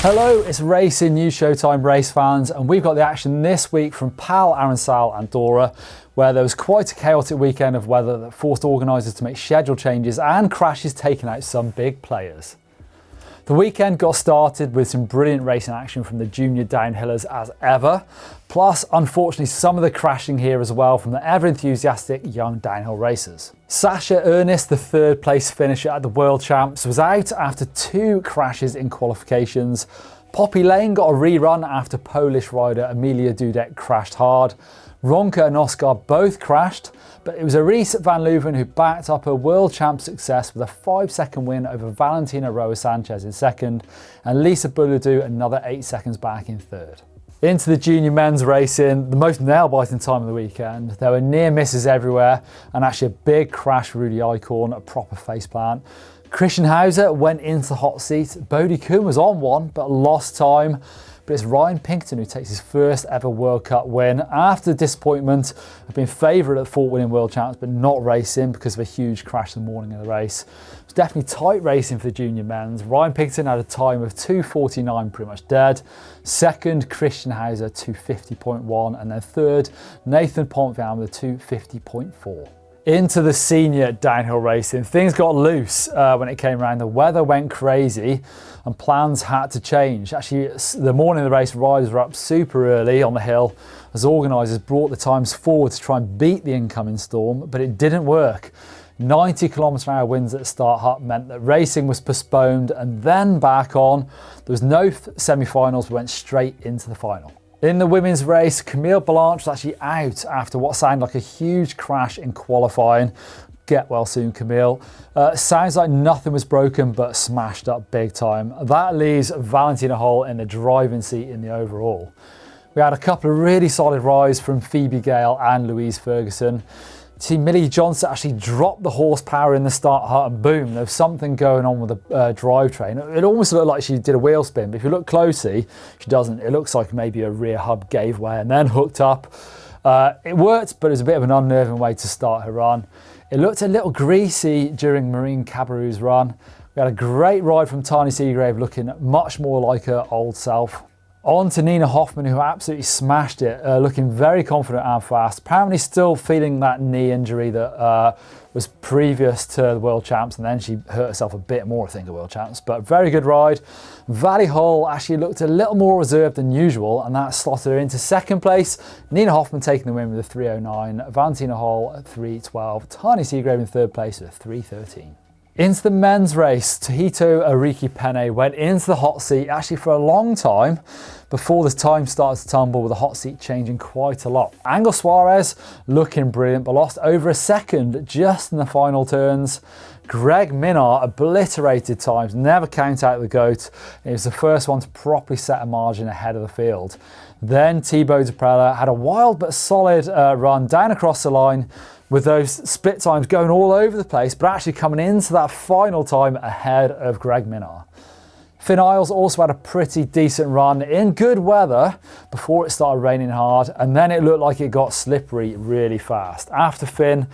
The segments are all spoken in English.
Hello, it's Racing News Showtime race fans, and we've got the action this week from Pal Aransal, Andorra, where there was quite a chaotic weekend of weather that forced organisers to make schedule changes and crashes taking out some big players. The weekend got started with some brilliant racing action from the junior downhillers as ever, plus unfortunately some of the crashing here as well from the ever enthusiastic young downhill racers. Sasha Ernest, the third place finisher at the World Champs, was out after 2 crashes in qualifications. Poppy Lane got a rerun after Polish rider Emilia Dudek crashed hard. Ronka and Oscar both crashed, but it was Aris van Leuven who backed up her World Champ success with a 5-second win over Valentina Roa Sanchez in second, and Lisa Bouladou another 8 seconds back in third. Into the junior men's racing, the most nail-biting time of the weekend. There were near misses everywhere, and actually a big crash for Rudy Eichhorn, a proper faceplant. Christian Hauser went into the hot seat. Bodie Kuhn was on one, but lost time. But it's Ryan Pinkerton who takes his first ever World Cup win after the disappointment of being favourite at Fort William World Champs but not racing because of a huge crash the morning of the race. It was definitely tight racing for the junior men's. Ryan Pinkerton had a time of 2:49, pretty much dead. Second, Christian Hauser 2:50.1, and then third, Nathan Pontvian with a 2:50.4. Into the senior downhill racing, things got loose when it came around. The weather went crazy and plans had to change. Actually, the morning of the race, riders were up super early on the hill as organisers brought the times forward to try and beat the incoming storm, but it didn't work. 90km/h winds at the start hut meant that racing was postponed and then back on. There was no semi-finals, we went straight into the final. In the women's race, Camille Blanche was actually out after what sounded like a huge crash in qualifying. Get well soon, Camille. Sounds like nothing was broken, but smashed up big time. That leaves Valentina Hall in the driving seat in the overall. We had a couple of really solid rides from Phoebe Gale and Louise Ferguson. See, Millie Johnson actually dropped the horsepower in the start hut and boom, there was something going on with the drivetrain. It almost looked like she did a wheel spin, but if you look closely, she doesn't. It looks like maybe a rear hub gave way and then hooked up. It worked, but it was a bit of an unnerving way to start her run. It looked a little greasy during Maureen Cabarou's run. We had a great ride from Tani Seagrave, looking much more like her old self. On to Nina Hoffman, who absolutely smashed it, looking very confident and fast. Apparently still feeling that knee injury that was previous to the World Champs, and then she hurt herself a bit more, I think, at World Champs. But very good ride. Valley Hull actually looked a little more reserved than usual, and that slotted her into second place. Nina Hoffman taking the win with a 3:09, Valentina Hall at 3:12, Tani Seagrave in third place with a 3:13. Into the men's race, Tahito Ariki Penne went into the hot seat actually for a long time before the time started to tumble, with the hot seat changing quite a lot. Angel Suarez looking brilliant, but lost over a second just in the final turns. Greg Minnaar obliterated times, never count out the GOAT. He was the first one to properly set a margin ahead of the field. Then Thibaut Deprella had a wild but solid run down across the line, with those split times going all over the place, but actually coming into that final time ahead of Greg Minnaar. Finn Isles also had a pretty decent run in good weather before it started raining hard, and then it looked like it got slippery really fast. After Finn,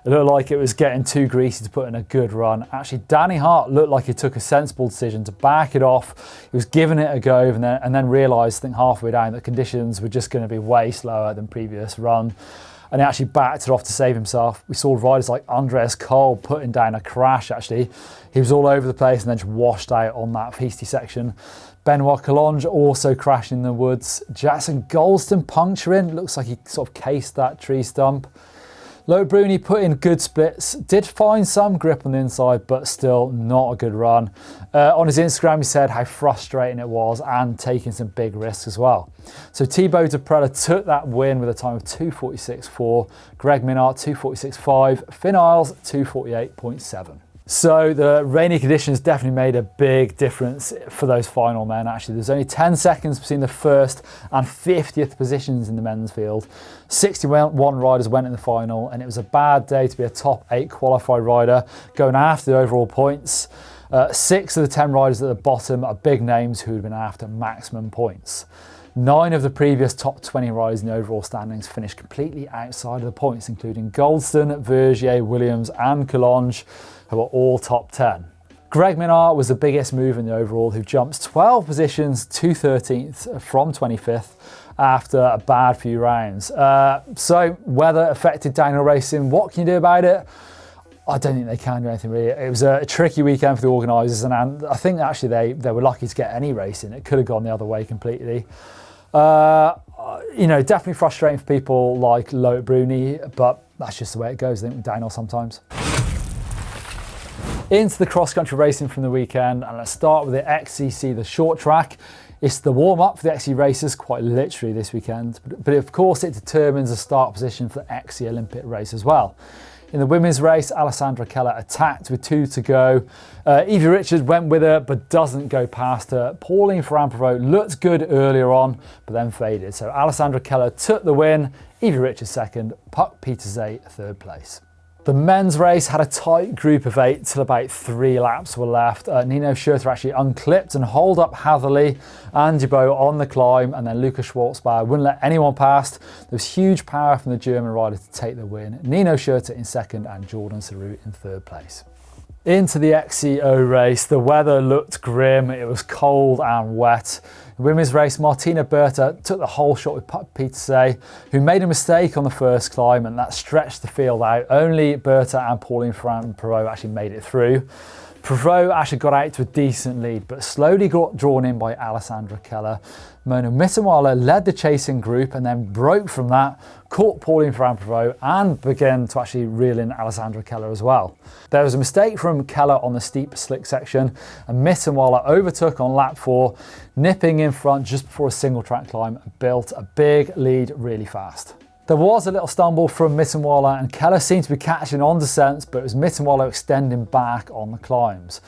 it looked like it was getting too greasy to put in a good run. Actually, Danny Hart looked like he took a sensible decision to back it off. He was giving it a go and then realised, I think halfway down, that conditions were just going to be way slower than previous run. And he actually backed it off to save himself. We saw riders like Andreas Cole putting down a crash, actually. He was all over the place and then just washed out on that feisty section. Benoit Collonge also crashing in the woods. Jackson Goldston puncturing. Looks like he sort of cased that tree stump. Lo Bruni put in good splits, did find some grip on the inside, but still not a good run. On his Instagram, he said how frustrating it was and taking some big risks as well. So Thibaut Deprella took that win with a time of 2:46.4, Greg Minnaar 2:46.5, Finn Isles 2:48.7. So the rainy conditions definitely made a big difference for those final men. Actually, there's only 10 seconds between the first and 50th positions in the men's field. 61 riders went in the final, and it was a bad day to be a top 8 qualified rider going after the overall points. 6 of the 10 riders at the bottom are big names who had been after maximum points. 9 of the previous top 20 riders in the overall standings finished completely outside of the points, including Goldston, Vergier, Williams and Collonge, who are all top 10. Greg Minnaar was the biggest move in the overall, who jumps 12 positions to 13th from 25th after a bad few rounds. So weather affected downhill racing. What can you do about it? I don't think they can do anything really. It was a tricky weekend for the organisers, and I think actually they were lucky to get any racing. It could have gone the other way completely. You know, definitely frustrating for people like Loic Bruni, but that's just the way it goes, I think, with downhill sometimes. Into the cross-country racing from the weekend, and let's start with the XCC, the short track. It's the warm-up for the XC races, quite literally this weekend, but of course it determines the start position for the XC Olympic race as well. In the women's race, Alessandra Keller attacked with 2 to go. Evie Richards went with her, but doesn't go past her. Pauline Ferrand-Prévot looked good earlier on, but then faded. So Alessandra Keller took the win, Evie Richards second, Puck Pieterse third place. The men's race had a tight group of 8 till about 3 laps were left. Nino Schurter actually unclipped and hauled up Hatherley and Dubot on the climb, and then Luca Schwarzbauer wouldn't let anyone past. There was huge power from the German rider to take the win. Nino Schurter in second and Jordan Sarrou in third place. Into the XCO race, the weather looked grim. It was cold and wet. The women's race, Martina Berta took the whole shot with Puck Pieterse, who made a mistake on the first climb, and that stretched the field out. Only Berta and Pauline Ferrand-Prévot actually made it through. Prévot actually got out to a decent lead, but slowly got drawn in by Alessandra Keller. Mona Mittenweiler led the chasing group and then broke from that, caught Pauline Ferrand-Prévot and began to actually reel in Alessandra Keller as well. There was a mistake from Keller on the steep slick section, and Mittenweiler overtook on lap 4, nipping in front just before a single track climb and built a big lead really fast. There was a little stumble from Mittenweiler, and Keller seemed to be catching on descents, but it was Mittenweiler extending back on the climbs.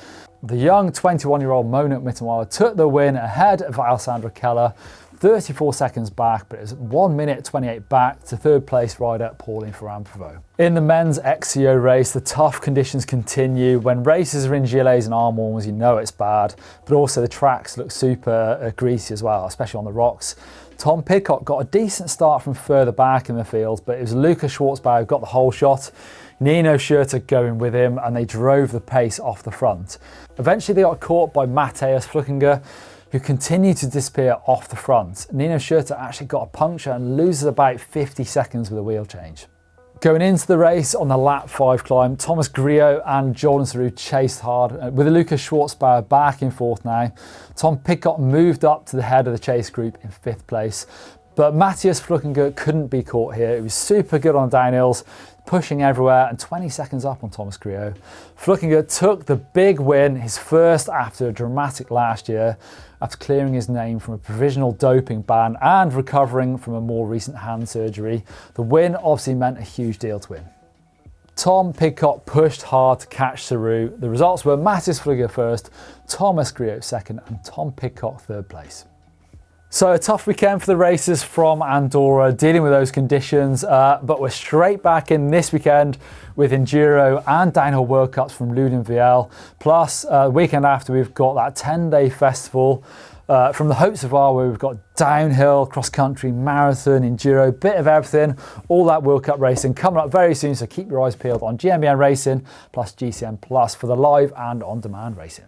The young 21-year-old Mona Mittenweiler took the win ahead of Alessandra Keller, 34 seconds back, but it was 1 minute 28 back to third place rider Pauline Ferrand-Prévot. In the men's XCO race, the tough conditions continue. When races are in Gilets and Armorns, you know it's bad, but also the tracks look super greasy as well, especially on the rocks. Tom Pidcock got a decent start from further back in the field, but it was Luca Schwarzbauer who got the whole shot. Nino Schurter going with him, and they drove the pace off the front. Eventually they got caught by Matthias Flukinger, who continued to disappear off the front. Nino Schurter actually got a puncture and loses about 50 seconds with a wheel change. Going into the race on the lap 5 climb, Thomas Griot and Jordan Sarrou chased hard, with Luca Schwarzbauer back in 4th now. Tom Pidcock moved up to the head of the chase group in 5th place, but Matthias Flukinger couldn't be caught here. He was super good on downhills, pushing everywhere, and 20 seconds up on Thomas Griot. Flukinger took the big win, his first after a dramatic last year, after clearing his name from a provisional doping ban and recovering from a more recent hand surgery. The win obviously meant a huge deal to him. Tom Pidcock pushed hard to catch Sarrou. The results were Matthias Flukinger first, Thomas Griot second, and Tom Pidcock third place. So a tough weekend for the racers from Andorra, dealing with those conditions, but we're straight back in this weekend with Enduro and Downhill World Cups from Loudenvielle. Plus, the weekend after, we've got that 10-day festival from the Haute Savoie, where we've got downhill, cross-country, marathon, enduro, bit of everything, all that World Cup racing coming up very soon, so keep your eyes peeled on GMBN Racing plus GCN Plus for the live and on-demand racing.